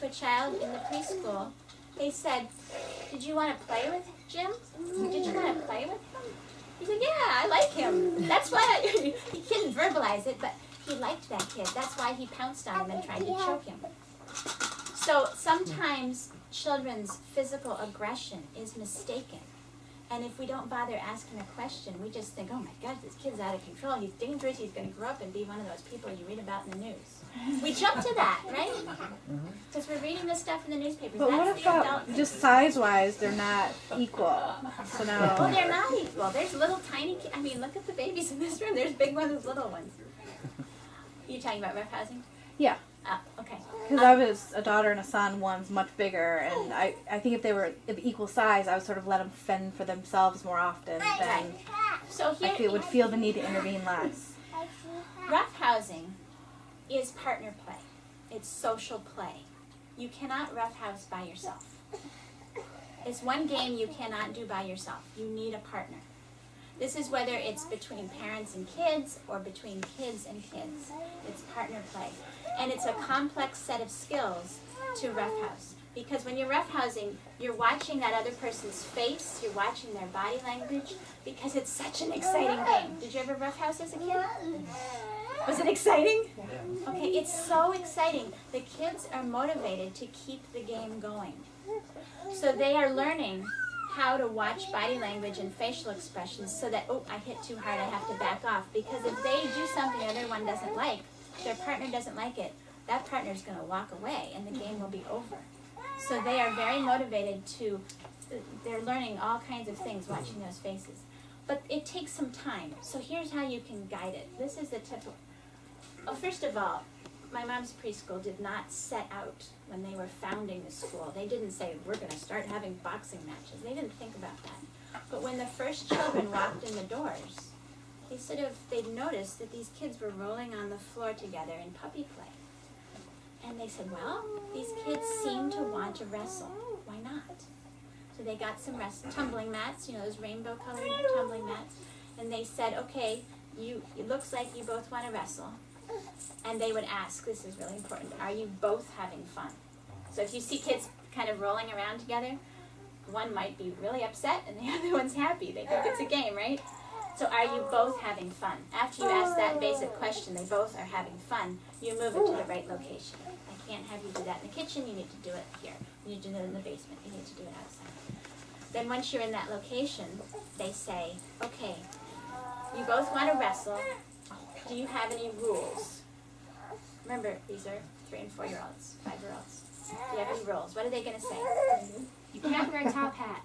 to a child in the preschool. They said, "Did you want to play with Jim? Did you want to play with him?" He said, "Yeah, I like him." That's why he couldn't verbalize it, but he liked that kid. That's why he pounced on him and tried to choke him. So sometimes children's physical aggression is mistaken. And if we don't bother asking a question, we just think, "Oh my God, this kid's out of control. He's dangerous. He's going to grow up and be one of those people you read about in the news." We jump to that, right? Because we're reading this stuff in the newspapers. But That's what the adult about thing. just size-wise, they're not equal? So now, Well, they're not equal. There's little tiny kids. I mean, look at the babies in this room. There's big ones, there's little ones. You talking about roughhousing? yeah, Okay. because I was a daughter and a son. One's much bigger, and I think if they were of equal size, I would sort of let them fend for themselves more often. Then So here, would feel the need to intervene less. roughhousing is partner play. It's social play. You cannot roughhouse by yourself. It's one game you cannot do by yourself. You need a partner. This is whether it's between parents and kids or between kids and kids. It's partner play. And it's a complex set of skills to roughhouse. Because when you're roughhousing, you're watching that other person's face, you're watching their body language, because it's such an exciting game. Did you ever roughhouse as a kid? Was it exciting? Okay, it's so exciting. The kids are motivated to keep the game going. So they are learning how to watch body language and facial expressions so that, "Oh, I hit too hard, I have to back off." Because if they do something the other one doesn't like, their partner doesn't like it, that partner's going to walk away and the game will be over. So they are very motivated to, they're learning all kinds of things watching those faces. But it takes some time. So here's how you can guide it. This is the typical, first of all, my mom's preschool did not set out when they were founding the school. They didn't say, "We're going to start having boxing matches." They didn't think about that. But when the first children walked in the doors, they'd noticed that these kids were rolling on the floor together in puppy play. And they said, "Well, these kids seem to want to wrestle. Why not?" So they got some tumbling mats, those rainbow-colored tumbling mats. And they said, "Okay, it looks like you both want to wrestle." And they would ask, this is really important, "Are you both having fun?" So if you see kids kind of rolling around together, one might be really upset and the other one's happy. They think it's a game, right? So are you both having fun? After you ask that basic question, they both are having fun, you move it to the right location. I can't have you do that in the kitchen, you need to do it here. You need to do it in the basement, you need to do it outside. Then once you're in that location, they say, "Okay, you both want to wrestle. Do you have any rules?" Remember, these are 3- and 4-year-olds, 5-year-olds. Do you have any rules? What are they going to say? You can't wear a top hat.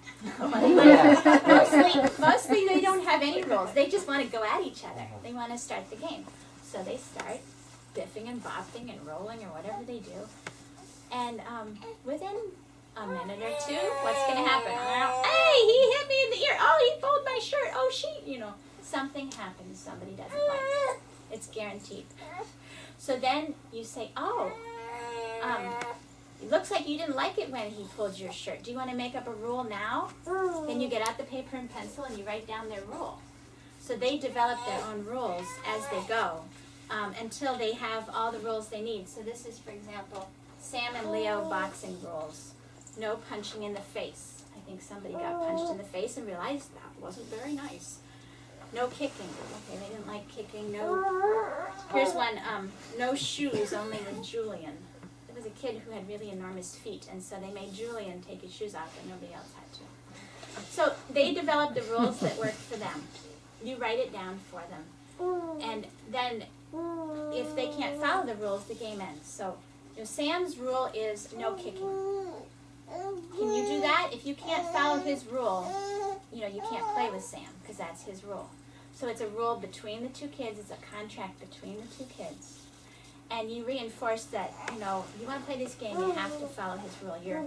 Mostly they don't have any rules. They just want to go at each other. They want to start the game. So they start biffing and bopping and rolling or whatever they do. And within a minute or two, what's going to happen? "Hey, he hit me in the ear. Oh, he pulled my shirt. Oh, something happens somebody doesn't like. It's guaranteed. So then you say, "Oh, it looks like you didn't like it when he pulled your shirt. Do you want to make up a rule now?" Then you get out the paper and pencil and you write down their rule. So they develop their own rules as they go until they have all the rules they need. So this is, for example, Sam and Leo boxing rules. No punching in the face. I think somebody got punched in the face and realized that wasn't very nice. No kicking. Okay, they didn't like kicking. Here's one. No shoes, only with Julian. There was a kid who had really enormous feet, and so they made Julian take his shoes off, but nobody else had to. So they developed the rules that work for them. You write it down for them. And then if they can't follow the rules, the game ends. So Sam's rule is no kicking. Can you do that? If you can't follow his rule, you can't play with Sam because that's his rule. So it's a rule between the two kids. It's a contract between the two kids. And you reinforce that, you want to play this game, you have to follow his rule. Your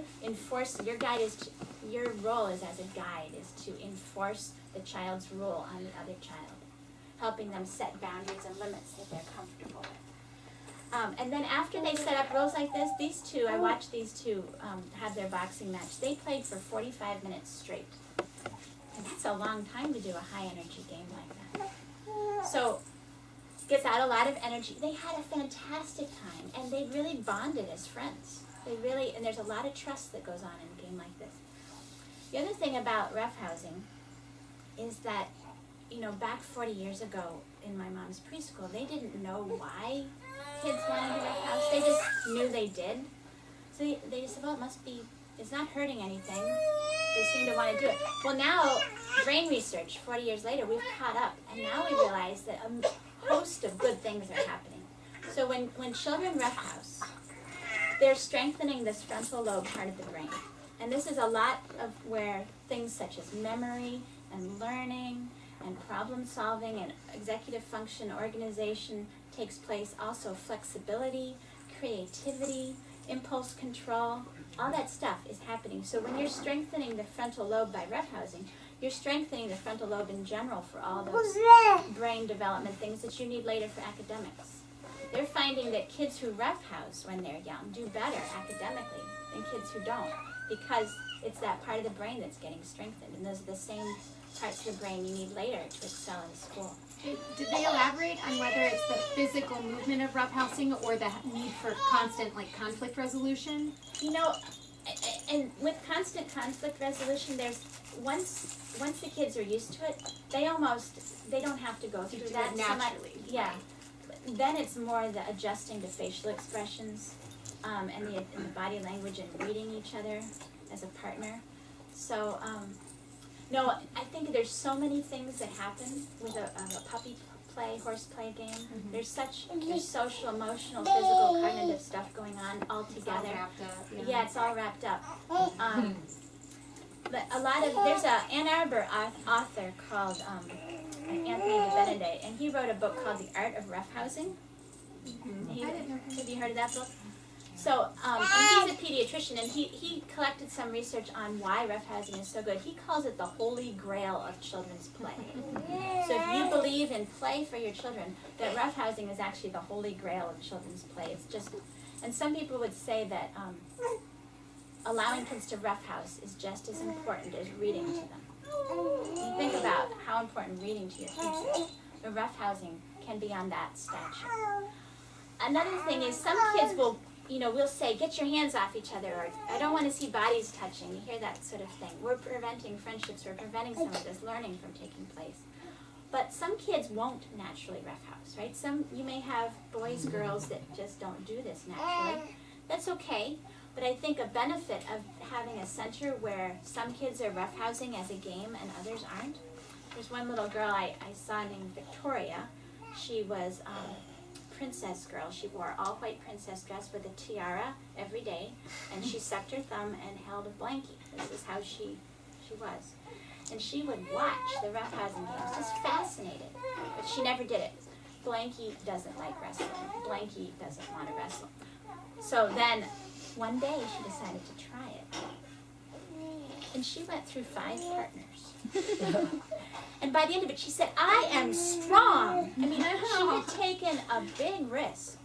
role is as a guide is to enforce the child's rule on the other child, helping them set boundaries and limits that they're comfortable with. And then after they set up rules like this, I watched these two have their boxing match. They played for 45 minutes straight. And that's a long time to do a high-energy game like that. So gets out a lot of energy. They had a fantastic time, and they really bonded as friends. They really, and there's a lot of trust that goes on in a game like this. The other thing about roughhousing is that, back 40 years ago in my mom's preschool, they didn't know why kids wanted to roughhouse. They just knew they did. So they just said, well, it's not hurting anything. They seem to want to do it. Well, now, brain research, 40 years later, we've caught up. And now we realize that a host of good things are happening. So when children roughhouse, they're strengthening this frontal lobe part of the brain. And this is a lot of where things such as memory and learning and problem solving and executive function, organization takes place. Also flexibility, creativity, impulse control, all that stuff is happening. So when you're strengthening the frontal lobe by roughhousing, you're strengthening the frontal lobe in general for all those brain development things that you need later for academics. They're finding that kids who roughhouse when they're young do better academically than kids who don't, because it's that part of the brain that's getting strengthened, and those are the same parts of the brain you need later to excel in school. Did they elaborate on whether it's the physical movement of roughhousing or the need for constant conflict resolution? And with constant conflict resolution, there's once the kids are used to it, they don't have to go through that naturally. So much, yeah. Then it's more the adjusting to facial expressions and the body language and reading each other as a partner. So, no, I think there's so many things that happen with a puppy play, horseplay game. Mm-hmm. There's social, emotional, physical, cognitive stuff going on all together. It's all wrapped up. Yeah, it's all wrapped up. But there's a Ann Arbor author called Anthony DeBenedette, and he wrote a book called The Art of Roughhousing. Mm-hmm. Have you heard of that book? So, and he's a pediatrician, and he collected some research on why roughhousing is so good. He calls it the holy grail of children's play. So if you believe in play for your children, that roughhousing is actually the holy grail of children's play. It's just, and some people would say that allowing kids to roughhouse is just as important as reading to them. You think about how important reading to your kids is. The roughhousing can be on that stature. Another thing is some kids will say, get your hands off each other, or I don't want to see bodies touching. You hear that sort of thing. We're preventing friendships, we're preventing some of this learning from taking place. But some kids won't naturally roughhouse, right? You may have boys, girls that just don't do this naturally. That's okay, but I think a benefit of having a center where some kids are roughhousing as a game and others aren't. There's one little girl I saw named Victoria. She was princess girl. She wore all white princess dress with a tiara every day, and she sucked her thumb and held a blankie. This is how she was. And she would watch the roughhousing games, just fascinated, but she never did it. Blankie doesn't like wrestling. Blankie doesn't want to wrestle. So then one day she decided to try it, and she went through 5 partners. And by the end of it, she said, I am strong. I mean, she had taken a big risk,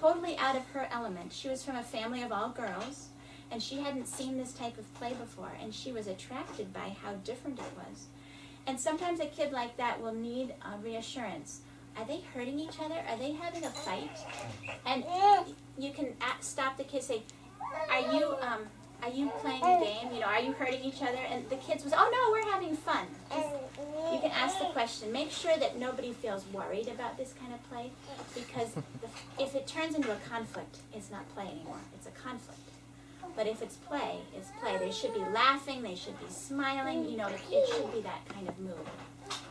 totally out of her element. She was from a family of all girls, and she hadn't seen this type of play before, and she was attracted by how different it was. And sometimes a kid like that will need reassurance. Are they hurting each other? Are they having a fight? And you can stop the kid, say, are you playing a game? Are you hurting each other? And the kids was, oh no, we're having fun. You can ask the question. Make sure that nobody feels worried about this kind of play, because if it turns into a conflict, it's not play anymore. It's a conflict. But if it's play, it's play. They should be laughing. They should be smiling. It should be that kind of mood.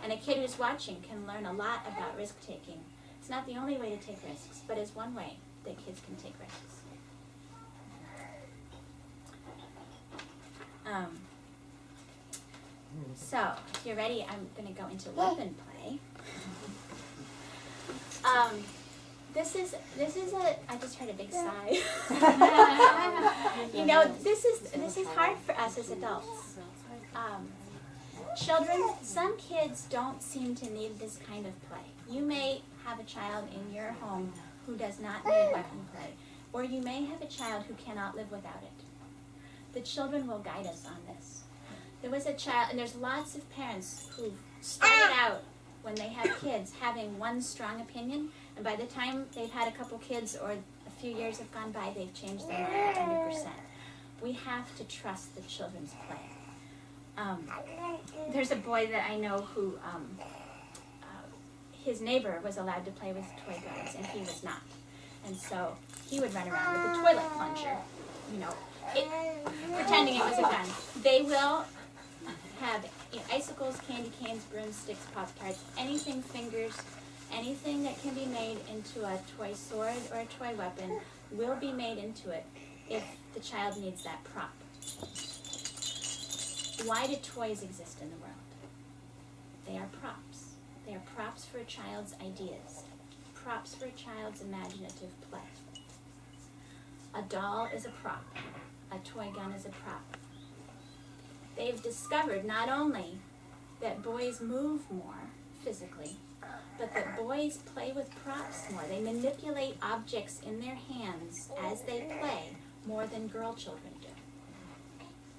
And a kid who's watching can learn a lot about risk-taking. It's not the only way to take risks, but it's one way that kids can take risks. So, if you're ready, I'm going to go into weapon play. This is I just heard a big sigh. This is hard for us as adults. Children, some kids don't seem to need this kind of play. You may have a child in your home who does not need weapon play, or you may have a child who cannot live without it. The children will guide us on this. There was a child, and there's lots of parents who started out when they have kids having one strong opinion, and by the time they've had a couple kids or a a few years have gone by, they've changed their mind 100%. We have to trust the children's play. There's a boy that I know who, his neighbor was allowed to play with toy guns, and he was not. And so he would run around with a toilet plunger, pretending it was a gun. They will have icicles, candy canes, broomsticks, Pop-Tarts, anything, fingers, anything that can be made into a toy sword or a toy weapon will be made into it if the child needs that prop. Why do toys exist in the world? They are props. They are props for a child's ideas, props for a child's imaginative play. A doll is a prop. A toy gun is a prop. They've discovered not only that boys move more physically, but that boys play with props more. They manipulate objects in their hands as they play more than girl children do.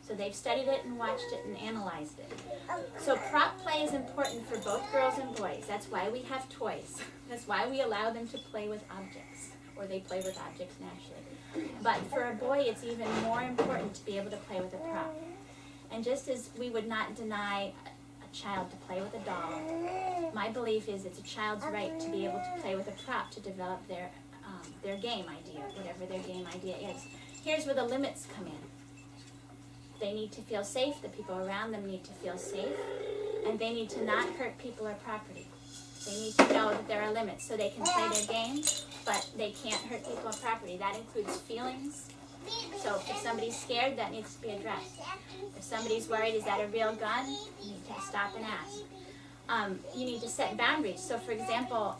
So they've studied it and watched it and analyzed it. So prop play is important for both girls and boys. That's why we have toys. That's why we allow them to play with objects, or they play with objects naturally. But for a boy, it's even more important to be able to play with a prop. And just as we would not deny a child to play with a doll, my belief is it's a child's right to be able to play with a prop to develop their game idea, whatever their game idea is. Here's where the limits come in. They need to feel safe, the people around them need to feel safe, and they need to not hurt people or property. They need to know that there are limits so they can play their game, but they can't hurt people or property. That includes feelings. So if somebody's scared, that needs to be addressed. If somebody's worried, is that a real gun? You need to stop and ask. You need to set boundaries. So for example,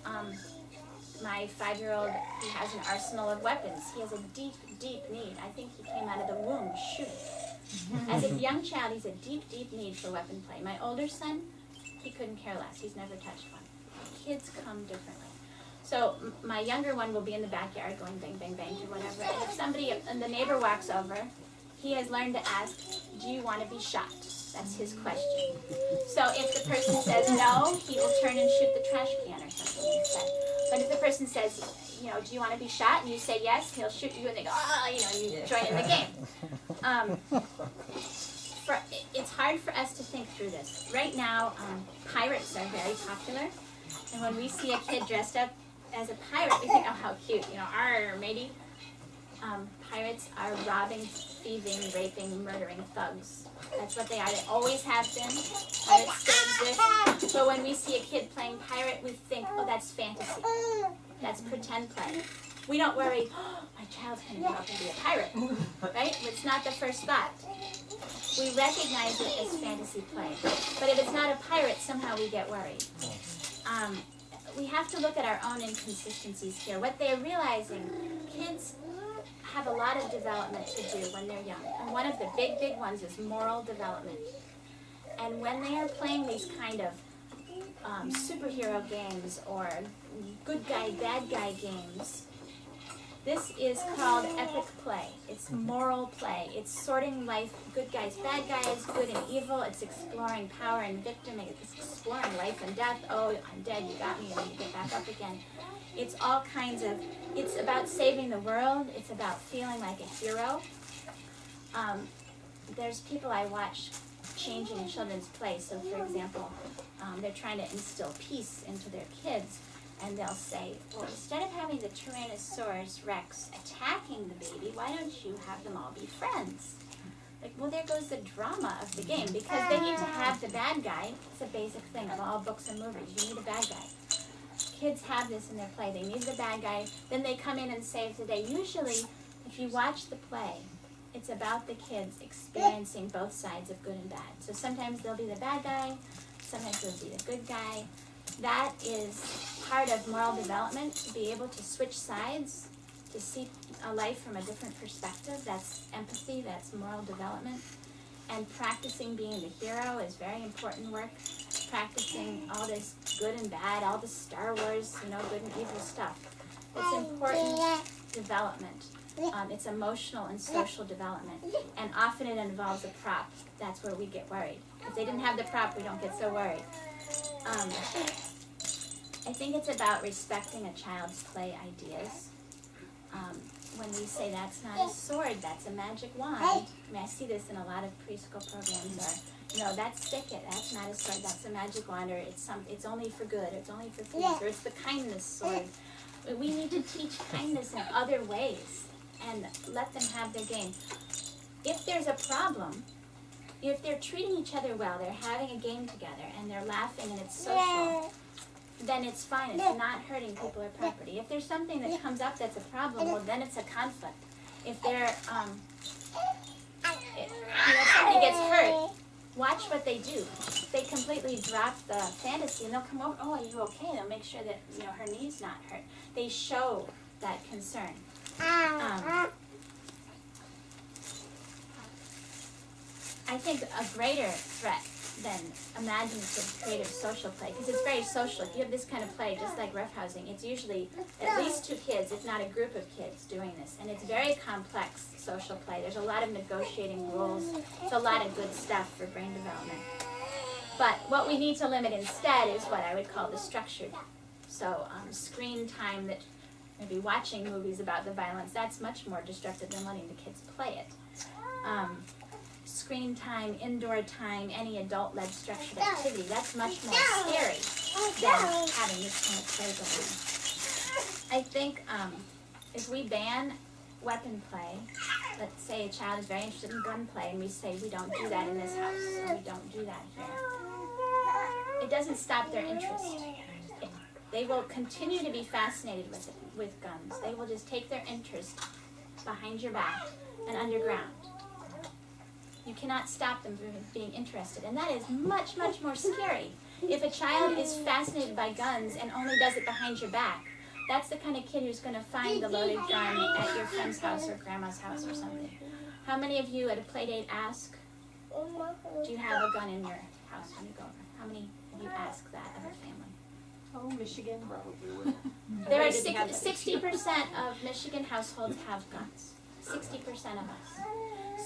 my 5-year-old, he has an arsenal of weapons. He has a deep, deep need. I think he came out of the womb shooting. As a young child, he's a deep, deep need for weapon play. My older son, he couldn't care less. He's never touched one. Kids come differently. So my younger one will be in the backyard going bang, bang, bang to whatever. And if somebody, and the neighbor walks over, he has learned to ask, do you want to be shot? That's his question. So if the person says no, he will turn and shoot the trash can or something instead. But if the person says, do you want to be shot? And you say yes, he'll shoot you and they go, you join in the game. It's hard for us to think through this. Right now, pirates are very popular. And when we see a kid dressed up as a pirate, we think, oh, how cute, arr, matey. Pirates are robbing, thieving, raping, murdering thugs. That's what they are. They always have been. Pirates still exist. But when we see a kid playing pirate, we think, oh, that's fantasy. That's pretend play. We don't worry, oh, my child's going to grow up and be a pirate. Right? It's not the first thought. We recognize it as fantasy play. But if it's not a pirate, somehow we get worried. We have to look at our own inconsistencies here. What they're realizing, kids have a lot of development to do when they're young. And one of the big, big ones is moral development. And when they are playing these kind of superhero games or good guy, bad guy games, this is called epic play. It's moral play. It's sorting life, good guys, bad guys, good and evil. It's exploring power and victim. It's exploring life and death. Oh, I'm dead, you got me, and then you get back up again. It's all kinds of, it's about saving the world. It's about feeling like a hero. There's people I watch changing children's play. So for example, they're trying to instill peace into their kids. And they'll say, well, instead of having the Tyrannosaurus Rex attacking the baby, why don't you have them all be friends? Like, well, there goes the drama of the game, because they need to have the bad guy. It's a basic thing of all books and movies. You need a bad guy. Kids have this in their play. They need the bad guy. Then they come in and save the day. Usually, if you watch the play, it's about the kids experiencing both sides of good and bad. So sometimes they'll be the bad guy. Sometimes they'll be the good guy. That is part of moral development, to be able to switch sides, to see a life from a different perspective. That's empathy, that's moral development. And practicing being the hero is very important work. Practicing all this good and bad, all the Star Wars, good and evil stuff. It's important development. It's emotional and social development. And often it involves a prop. That's where we get worried. If they didn't have the prop, we don't get so worried. I think it's about respecting a child's play ideas. when we say that's not a sword, that's a magic wand. I mean, I see this in a lot of preschool programs. Or, that's stick it. That's not a sword. That's a magic wand. Or it's only for good. Or it's only for peace. Or it's the kindness sword. We need to teach kindness in other ways and let them have their game. If there's a problem, if they're treating each other well, they're having a game together, and they're laughing and it's social, then it's fine. It's not hurting people or property. If there's something that comes up that's a problem, well, then it's a conflict. If they're, if somebody gets hurt, watch what they do. They completely drop the fantasy, and they'll come over. Oh, are you okay? They'll make sure that her knee's not hurt. They show that concern. I think a greater threat than imaginative, creative social play, because it's very social. If you have this kind of play, just like roughhousing, it's usually at least 2 kids, if not a group of kids, doing this. And it's very complex social play. There's a lot of negotiating rules. It's a lot of good stuff for brain development. But what we need to limit instead is what I would call the structured. So screen time, that maybe watching movies about the violence, that's much more destructive than letting the kids play it. Screen time, indoor time, any adult-led structured activity, that's much more scary than having this kind of play going on. I think if we ban weapon play, let's say a child is very interested in gun play, and we say we don't do that in this house, or we don't do that here, it doesn't stop their interest. They will continue to be fascinated with guns. They will just take their interest behind your back and underground. You cannot stop them from being interested. And that is much, much more scary. If a child is fascinated by guns and only does it behind your back, that's the kind of kid who's going to find the loaded gun at your friend's house or grandma's house or something. How many of you at a play date ask, do you have a gun in your house when you go over? How many of you ask that of a family? Oh, Michigan probably would. There are 60% of Michigan households have guns. 60% of us.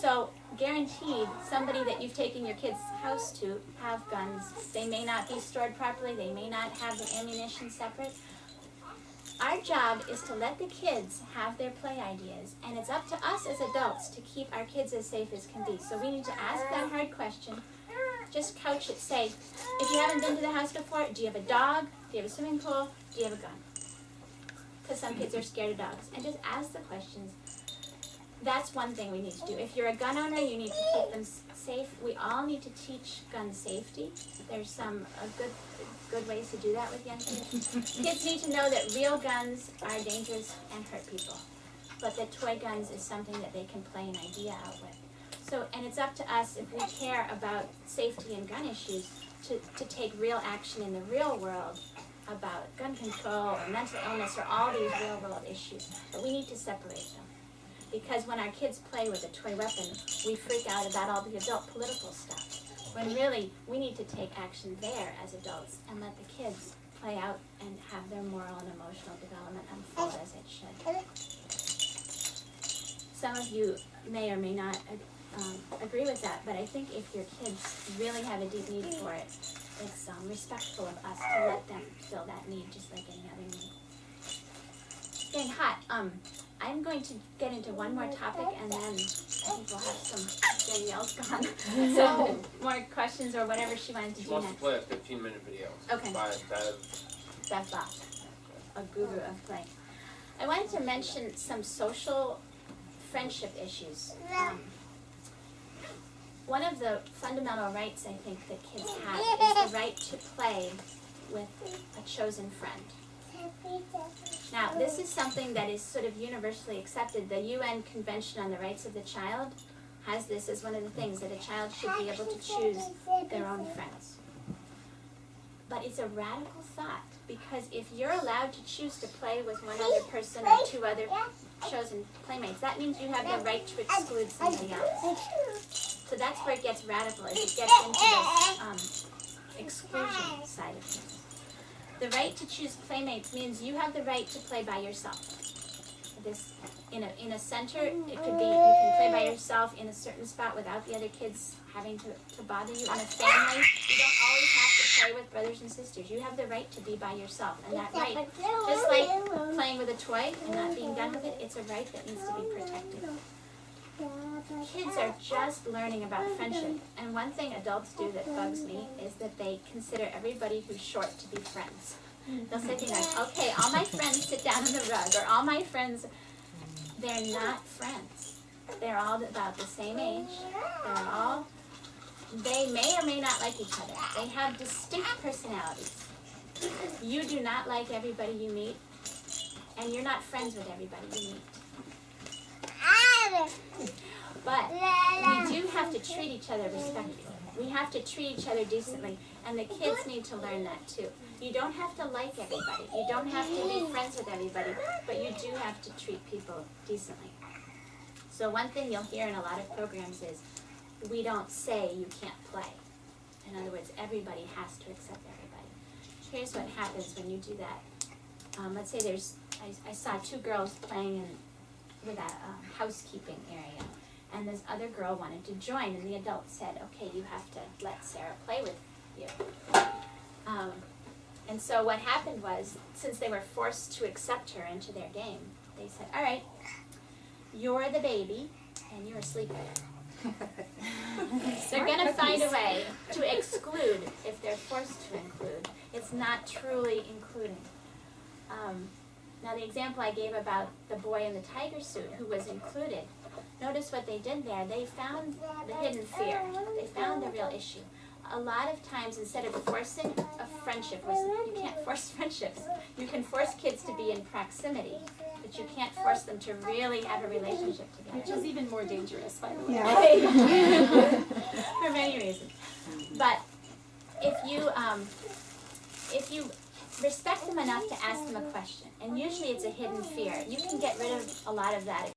So, guaranteed, somebody that you've taken your kid's house to have guns. They may not be stored properly. They may not have the ammunition separate. Our job is to let the kids have their play ideas, and it's up to us as adults to keep our kids as safe as can be. So we need to ask that hard question. Just couch it. Say, if you haven't been to the house before, do you have a dog? Do you have a swimming pool? Do you have a gun? Because some kids are scared of dogs. And just ask the questions. That's one thing we need to do. If you're a gun owner, you need to keep them safe. We all need to teach gun safety. There's some good ways to do that with young kids. Kids need to know that real guns are dangerous and hurt people, but that toy guns is something that they can play an idea out with. So, and it's up to us, if we care about safety and gun issues, to take real action in the real world about gun control or mental illness or all these real world issues. But we need to separate them. Because when our kids play with a toy weapon, we freak out about all the adult political stuff. When really, we need to take action there as adults and let the kids play out and have their moral and emotional development unfold as it should. Some of you may or may not agree with that, but I think if your kids really have a deep need for it, it's respectful of us to let them fill that need just like any other need. It's getting hot. I'm going to get into one more topic, and then I think we'll have some Danielle's gone. So more questions or whatever she wanted to do next. She wants to play a 15-minute video. Okay. By Beth Bock, a guru of play. I wanted to mention some social friendship issues. One of the fundamental rights I think that kids have is the right to play with a chosen friend. Now, this is something that is sort of universally accepted. The UN Convention on the Rights of the Child has this as one of the things, that a child should be able to choose their own friends. But it's a radical thought, because if you're allowed to choose to play with one other person or 2 other chosen playmates, that means you have the right to exclude somebody else. So that's where it gets radical, as it gets into this exclusion side of things. The right to choose playmates means you have the right to play by yourself. This in a center, it could be you can play by yourself in a certain spot without the other kids having to bother you. In a family, you don't always have to play with brothers and sisters. You have the right to be by yourself, and that right, just like playing with a toy and not being done with it, it's a right that needs to be protected. Kids are just learning about friendship, and one thing adults do that bugs me is that they consider everybody who's short to be friends. They'll say things like, okay, all my friends sit down on the rug, or all my friends, they're not friends. They're all about the same age. They may or may not like each other. They have distinct personalities. You do not like everybody you meet, and you're not friends with everybody you meet. But we do have to treat each other respectfully. We have to treat each other decently, and the kids need to learn that too. You don't have to like everybody. You don't have to be friends with everybody, but you do have to treat people decently. So one thing you'll hear in a lot of programs is, we don't say you can't play. In other words, everybody has to accept everybody. Here's what happens when you do that. Let's say I saw two girls playing with a housekeeping area, and this other girl wanted to join, and the adult said, okay, you have to let Sarah play with you. And so what happened was, since they were forced to accept her into their game, they said, all right, you're the baby, and you're a sleeper. They're going to find a way to exclude if they're forced to include. It's not truly including. Now the example I gave about the boy in the tiger suit who was included, notice what they did there. They found the hidden fear. They found the real issue. A lot of times, instead of forcing a friendship, you can't force friendships. You can force kids to be in proximity, but you can't force them to really have a relationship together. Which is even more dangerous, by the way. Yeah. For many reasons. But if you respect them enough to ask them a question, and usually it's a hidden fear, you can get rid of a lot of that